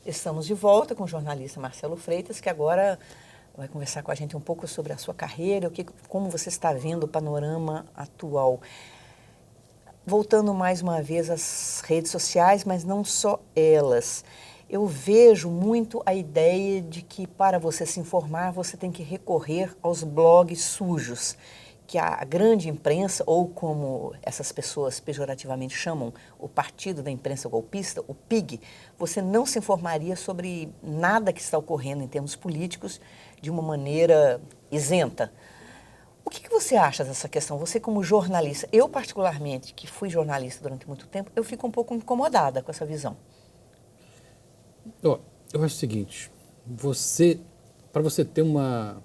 Estamos de volta com o jornalista Marcelo Freitas, que agora vai conversar com a gente um pouco sobre a sua carreira, como você está vendo o panorama atual. Voltando mais uma vez às redes sociais, mas não só elas. Eu vejo muito a ideia de que para você se informar, você tem que recorrer aos blogs sujos, que a grande imprensa, ou como essas pessoas pejorativamente chamam, o Partido da Imprensa Golpista, o PIG, você não se informaria sobre nada que está ocorrendo em termos políticos de uma maneira isenta. O que você acha dessa questão? Você como jornalista, eu particularmente, que fui jornalista durante muito tempo, eu fico um pouco incomodada com essa visão. Eu acho o seguinte, para você ter uma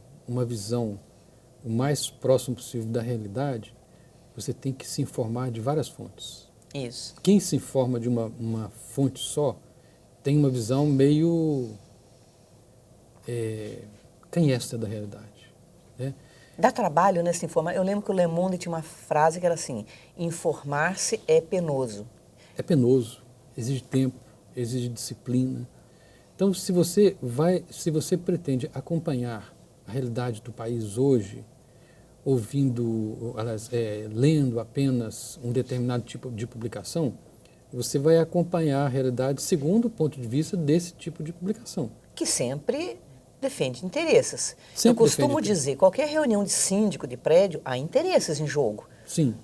visão o mais próximo possível da realidade, você tem que se informar de várias fontes. Isso. Quem se informa de uma fonte só tem uma visão meio canhestra da realidade, né? Dá trabalho, né, se informar. Eu lembro que o Le Monde tinha uma frase que era assim, informar-se é penoso. É penoso, exige tempo, exige disciplina. Então, se você pretende acompanhar a realidade do país hoje, lendo apenas um determinado tipo de publicação, você vai acompanhar a realidade segundo o ponto de vista desse tipo de publicação. Que sempre defende interesses. Sempre eu costumo dizer, qualquer reunião de síndico de prédio, há interesses em jogo. Sim.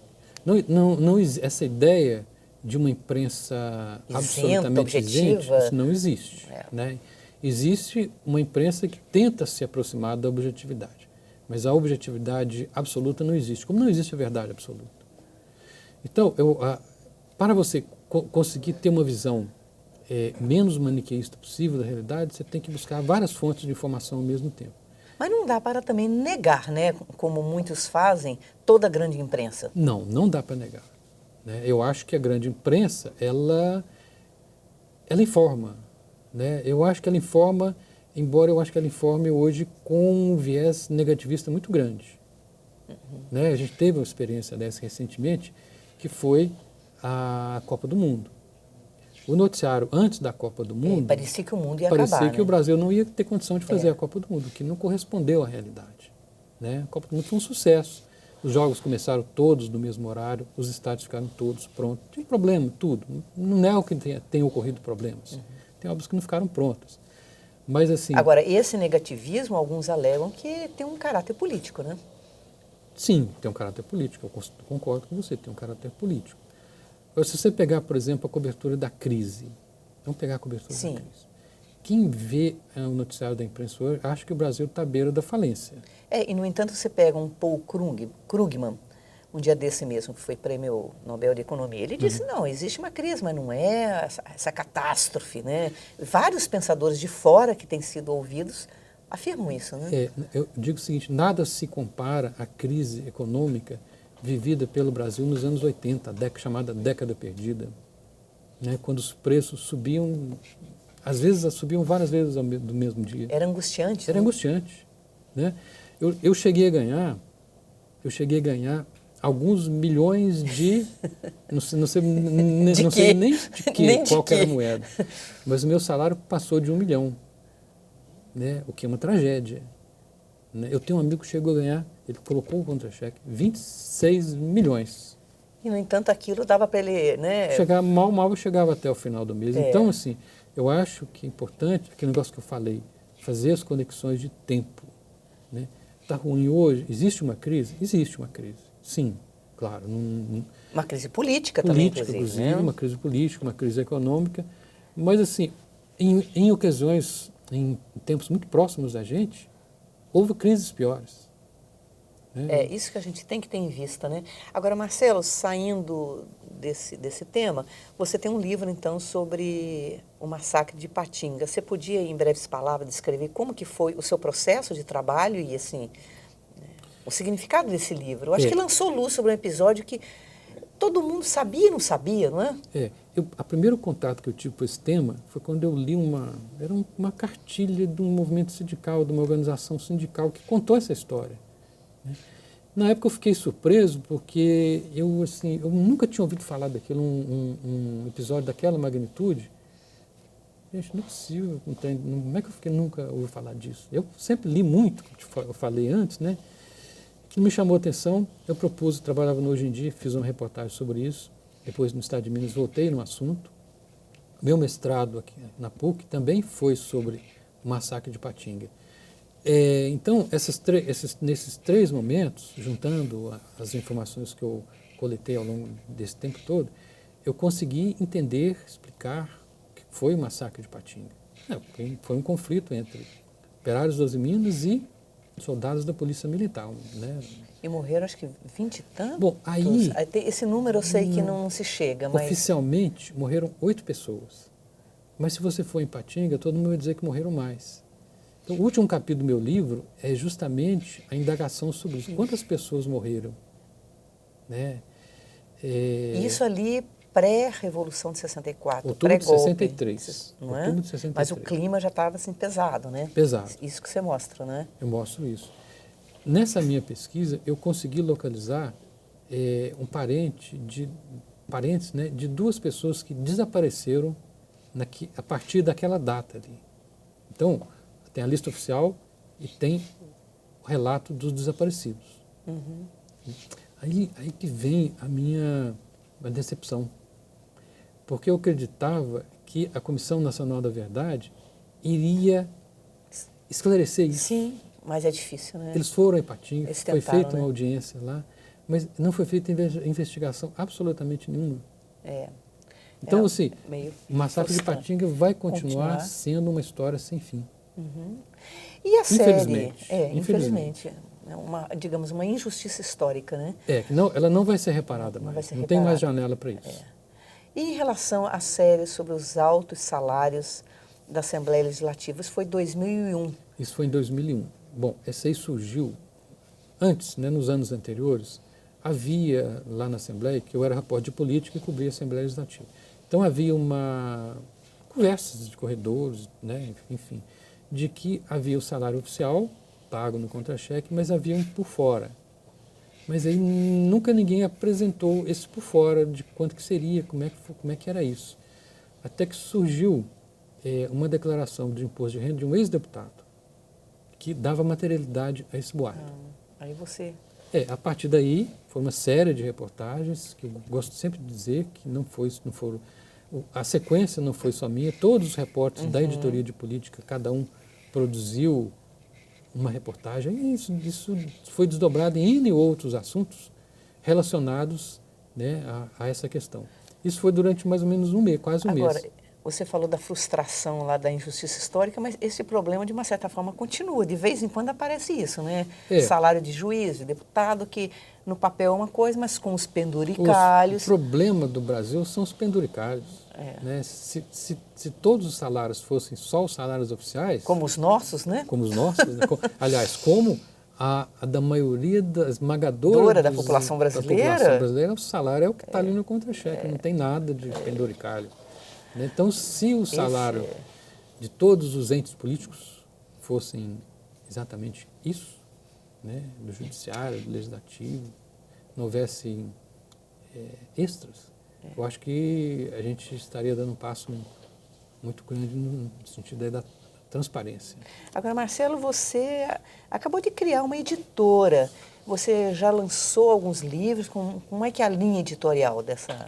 Essa ideia de uma imprensa absolutamente objetiva, isenta, isso não existe. Né? Existe uma imprensa que tenta se aproximar da objetividade, mas a objetividade absoluta não existe, como não existe a verdade absoluta. Então, para você conseguir ter uma visão menos maniqueísta possível da realidade, você tem que buscar várias fontes de informação ao mesmo tempo. Mas não dá para também negar, né, como muitos fazem, toda a grande imprensa. Não dá para negar. Né? Eu acho que a grande imprensa, ela informa. Né? Eu acho que ela informa, embora eu acho que ela informe hoje com um viés negativista muito grande. Né? A gente teve uma experiência dessa recentemente, que foi a Copa do Mundo. O noticiário antes da Copa do Mundo... parecia que o mundo ia acabar, Parecia que né? o Brasil não ia ter condição de fazer a Copa do Mundo, que não correspondeu à realidade. Né? A Copa do Mundo foi um sucesso. Os jogos começaram todos no mesmo horário, os estádios ficaram todos prontos. Tinha problema, tudo. Não é o que tem ocorrido problemas. Tem obras que não ficaram prontas. Mas assim... Agora, esse negativismo, alguns alegam que tem um caráter político, né? Sim, tem um caráter político. Eu concordo com você, tem um caráter político. Se você pegar, por exemplo, a cobertura da crise, vamos pegar a cobertura da crise. Quem vê o noticiário da imprensa hoje acha que o Brasil está à beira da falência. E, no entanto, você pega um Paul Krugman, um dia desse mesmo, que foi prêmio Nobel de Economia, ele disse, não, existe uma crise, mas não é essa catástrofe, né? Vários pensadores de fora que têm sido ouvidos afirmam isso, né? Eu digo o seguinte, nada se compara à crise econômica vivida pelo Brasil nos anos 80, chamada década perdida, né? Quando os preços subiam, às vezes subiam várias vezes do mesmo dia. Era angustiante. Era angustiante. Né? Eu cheguei a ganhar alguns milhões de... Não sei nem de qual era a moeda, mas o meu salário passou de 1 milhão, né? O que é uma tragédia. Né? Eu tenho um amigo que chegou a ganhar, ele colocou o contra-cheque, 26 milhões. E, no entanto, aquilo dava para ele, né? Mal eu chegava até o final do mês. Então, assim, eu acho que é importante, aquele negócio que eu falei, fazer as conexões de tempo. Né? Está ruim hoje? Existe uma crise? Existe uma crise, sim, claro. Uma crise política também, inclusive, né? Uma crise política, uma crise econômica. Mas, assim, em ocasiões, em tempos muito próximos da gente, houve crises piores. Né? É isso que a gente tem que ter em vista, né? Agora, Marcelo, saindo desse tema, você tem um livro, então, sobre o massacre de Ipatinga. Você podia, em breves palavras, descrever como que foi o seu processo de trabalho e, assim, o significado desse livro? Eu acho que lançou luz sobre um episódio que todo mundo sabia e não sabia, não é? O primeiro contato que eu tive com esse tema foi quando eu li era uma cartilha de um movimento sindical, de uma organização sindical que contou essa história. Né? Na época eu fiquei surpreso porque eu nunca tinha ouvido falar daquilo, um episódio daquela magnitude, Gente, não é possível, como é que eu nunca ouvi falar disso? Eu sempre li muito, eu falei antes, né? Que me chamou a atenção, eu propus, trabalhava no Hoje em Dia, fiz uma reportagem sobre isso, depois no Estado de Minas voltei no assunto. Meu mestrado aqui na PUC também foi sobre o massacre de Ipatinga. Então, nesses 3 momentos, juntando as informações que eu coletei ao longo desse tempo todo, eu consegui entender, explicar o que foi o massacre de Ipatinga. Foi um conflito entre operários das Minas e soldados da Polícia Militar, né? E morreram acho que 20 e tantos? Bom, aí... Esse número eu sei que não se chega, mas... Oficialmente, morreram 8 pessoas. Mas se você for em Ipatinga, todo mundo vai dizer que morreram mais. Então, o último capítulo do meu livro é justamente a indagação sobre isso. Quantas pessoas morreram? Né? Isso ali pré-Revolução de 64, outubro de pré-golpe. 63. Não é? Outubro de 63. Mas o clima já estava assim pesado, né? Pesado. Isso que você mostra, né? Eu mostro isso. Nessa minha pesquisa, eu consegui localizar parentes, né, de 2 pessoas que desapareceram a partir daquela data ali. Então, tem a lista oficial e tem o relato dos desaparecidos. Uhum. Aí que vem a minha decepção, porque eu acreditava que a Comissão Nacional da Verdade iria esclarecer isso. Sim, mas é difícil, né? Eles foram a Ipatinga, foi feita uma né? audiência lá, mas não foi feita investigação absolutamente nenhuma. Então, assim, o massacre de Ipatinga vai continuar sendo uma história sem fim. Uhum. E a série? Infelizmente. Digamos, uma injustiça histórica, né? Ela não vai ser reparada mais. Não tem mais janela para isso. E em relação à série sobre os altos salários da Assembleia Legislativa, isso foi 2001. Isso foi em 2001. Bom, essa aí surgiu antes, né, nos anos anteriores, havia lá na Assembleia, que eu era repórter de política e cobria a Assembleia Legislativa. Então havia conversas de corredores, né, enfim, de que havia o salário oficial, pago no contra-cheque, mas havia um por fora. Mas aí nunca ninguém apresentou esse por fora, de quanto que seria, como é que era isso. Até que surgiu uma declaração de imposto de renda de um ex-deputado, que dava materialidade a esse boato. Aí você... A partir daí, foi uma série de reportagens, que eu gosto sempre de dizer que não foram... A sequência não foi só minha, todos os repórteres da editoria de política, cada um produziu uma reportagem, e isso foi desdobrado em N outros assuntos relacionados, né, a essa questão. Isso foi durante mais ou menos um mês, quase um mês. Agora, você falou da frustração lá da injustiça histórica, mas esse problema, de uma certa forma, continua. De vez em quando aparece isso, né? Salário de juiz, de deputado, que no papel é uma coisa, mas com os penduricalhos... O problema do Brasil são os penduricalhos. Né? Se todos os salários fossem só os salários oficiais... Como os nossos, né? Como os nossos. Né? Aliás, como a da maioria da esmagadora da população brasileira. O salário é o que está ali no contra-cheque, não tem nada de penduricalho. Então, se o salário de todos os entes políticos fossem exatamente isso, né, do judiciário, do legislativo, não houvesse extras, eu acho que a gente estaria dando um passo muito grande no sentido da transparência. Agora, Marcelo, você acabou de criar uma editora. Você já lançou alguns livros? Como é que é a linha editorial dessa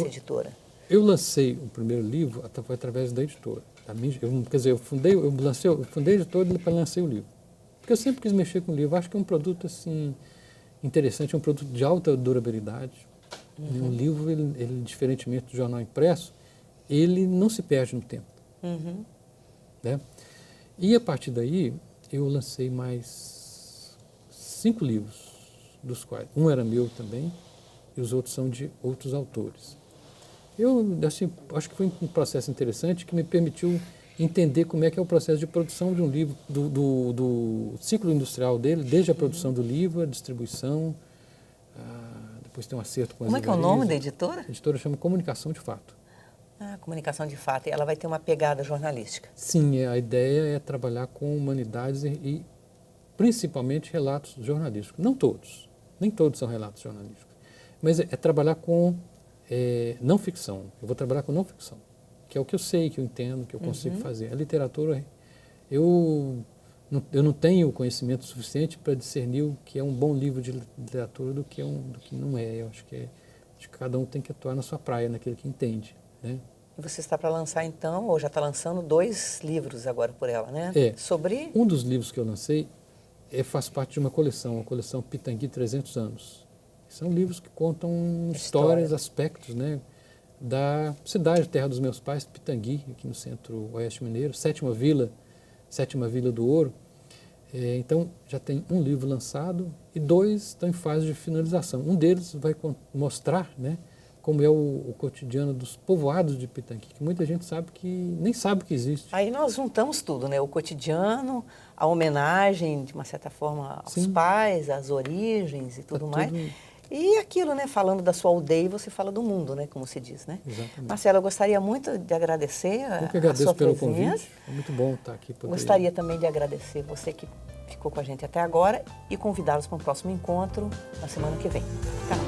editora? Eu lancei o primeiro livro através da editora. Eu fundei a editora e lancei o livro. Porque eu sempre quis mexer com o livro. Acho que é um produto assim, interessante, é um produto de alta durabilidade. Um livro, ele, diferentemente do jornal impresso, ele não se perde no tempo. Né? E a partir daí, eu lancei mais 5 livros, dos quais um era meu também e os outros são de outros autores. Eu acho que foi um processo interessante que me permitiu entender como é que é o processo de produção de um livro, do ciclo industrial dele, desde a produção do livro, a distribuição, depois tem um acerto com as livrarias. Como é que é o nome da editora? A editora chama Comunicação de Fato. Comunicação de Fato, e ela vai ter uma pegada jornalística. Sim, a ideia é trabalhar com humanidades e principalmente relatos jornalísticos. Não todos, nem todos são relatos jornalísticos, mas é trabalhar com não ficção. Eu vou trabalhar com não ficção, que é o que eu sei, que eu entendo, que eu consigo fazer. A literatura, eu não tenho conhecimento suficiente para discernir o que é um bom livro de literatura do que não é. Eu acho que cada um tem que atuar na sua praia, naquilo que entende, né? E você está para lançar então, ou já está lançando 2 livros agora por ela, né? Sobre... Um dos livros que eu lancei faz parte de uma coleção, a coleção Pitangui 300 anos. São livros que contam histórias, aspectos, né, da cidade, terra dos meus pais, Pitangui, aqui no centro-oeste mineiro, sétima vila do Ouro. Então, já tem um livro lançado e 2 estão em fase de finalização. Um deles vai mostrar, né, como é o cotidiano dos povoados de Pitangui, que muita gente nem sabe que existe. Aí nós juntamos tudo, né? O cotidiano, a homenagem, de uma certa forma, aos pais, às origens e tudo mais. E aquilo, né? Falando da sua aldeia, você fala do mundo, né? Como se diz, né? Exatamente. Marcelo, eu gostaria muito de agradecer a sua presença. Eu que agradeço pelo convite. É muito bom estar aqui. Gostaria também de agradecer você que ficou com a gente até agora e convidá-los para um próximo encontro na semana que vem. Até mais.